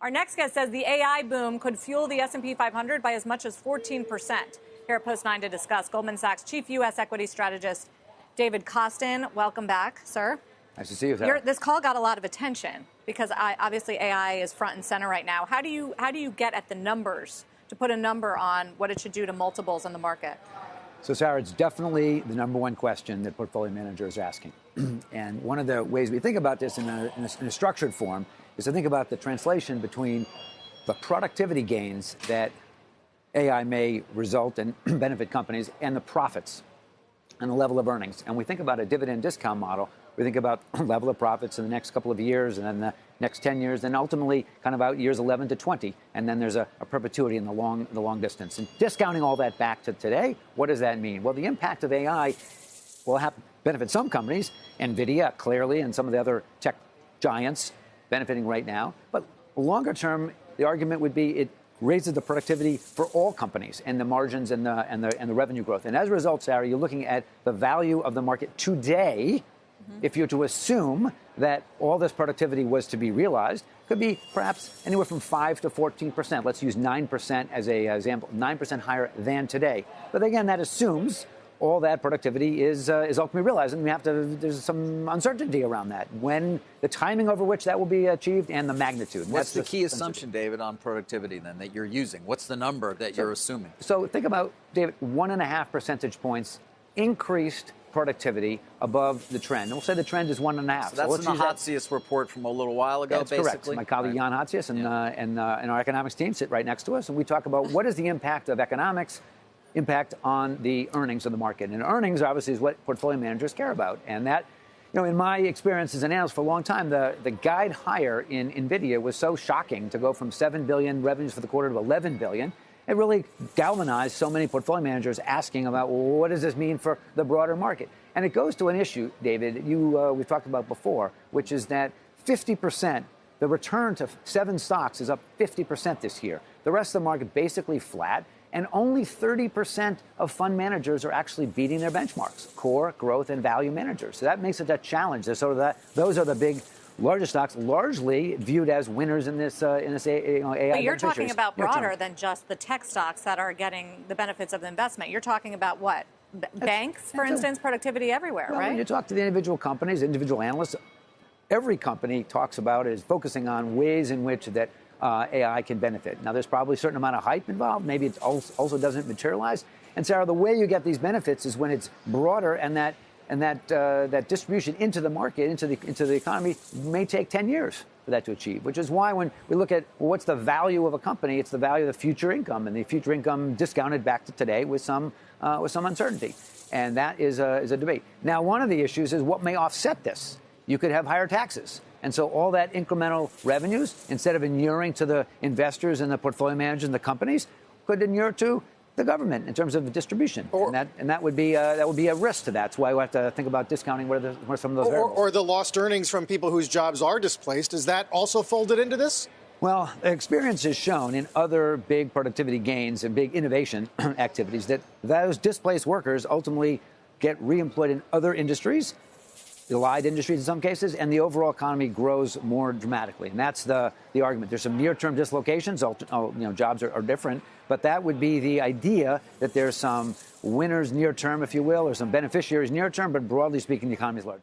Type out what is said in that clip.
Our next guest says the AI boom could fuel the S&P 500 by as much as 14%. Here at Post 9 to discuss, Goldman Sachs chief U.S. equity strategist David Kostin. Welcome back, sir. Nice to see you, Sarah. This call got a lot of attention because obviously AI is front and center right now. How do you get at the numbers to put a number on what it should do to multiples in the market? So, Sarah, it's definitely the number one question that portfolio managers are asking. And one of the ways we think about this in a structured form is to think about the translation between the productivity gains that AI may result in benefit companies and the profits and the level of earnings. And we think about a dividend discount model. We think about level of profits in the next couple of years and then the next 10 years, and ultimately kind of out years 11 to 20. And then there's a perpetuity in the long distance. And discounting all that back to today, what does that mean? Well, the impact of AI will benefit some companies, NVIDIA clearly, and some of the other tech giants benefiting right now. But longer term, the argument would be it raises the productivity for all companies and the margins and the revenue growth. And as a result, Sarah, you're looking at the value of the market today. If you're to assume that all this productivity was to be realized, could be perhaps anywhere from 5 to 14%. Let's use 9% as an example, 9% higher than today. But again, that assumes all that productivity is ultimately realized, and there's some uncertainty around that, when the timing over which that will be achieved and the magnitude. What's the key assumption, David, on productivity then that you're using? What's the number that you're assuming? So think about, David, 1.5 percentage points increased productivity above the trend. And we'll say the trend is 1.5. So that's in the Hotsius report from a little while ago, that's basically? Correct. My colleague Jan Hotsius and our economics team sit right next to us, and we talk about what is the impact of economics impact on the earnings of the market. And earnings, obviously, is what portfolio managers care about. And that, in my experience as an analyst for a long time, the guide higher in NVIDIA was so shocking to go from $7 billion revenues for the quarter to $11 billion. It really galvanized so many portfolio managers asking about, well, what does this mean for the broader market? And it goes to an issue, David, we've talked about before, which is that 50%, the return to 7 stocks is up 50% this year. The rest of the market basically flat, and only 30% of fund managers are actually beating their benchmarks, core, growth, and value managers. So that makes it a challenge. Those are the big largest stocks, largely viewed as winners in this AI. But you're talking about broader than just the tech stocks that are getting the benefits of the investment. You're talking about what? Banks, for instance, productivity everywhere, right? When you talk to the individual companies, individual analysts, every company talks about is focusing on ways in which that AI can benefit. Now, there's probably a certain amount of hype involved. Maybe it also doesn't materialize. And Sarah, the way you get these benefits is when it's broader, and that distribution into the market, into the economy, may take 10 years for that to achieve, which is why when we look at what's the value of a company, it's the value of the future income, and the future income discounted back to today with some uncertainty. And that is a debate. Now, one of the issues is what may offset this. You could have higher taxes. And so all that incremental revenues, instead of inuring to the investors and the portfolio managers and the companies, could inure to the government in terms of distribution, and that would be a risk to that. That's why we have to think about discounting where some of those variables. Or the lost earnings from people whose jobs are displaced. Is that also folded into this? Well, experience has shown in other big productivity gains and big innovation activities that those displaced workers ultimately get reemployed in other industries, allied industries in some cases, and the overall economy grows more dramatically. And that's the argument. There's some near-term dislocations. Jobs are different. But that would be the idea that there's some winners near-term, if you will, or some beneficiaries near-term. But broadly speaking, the economy is larger.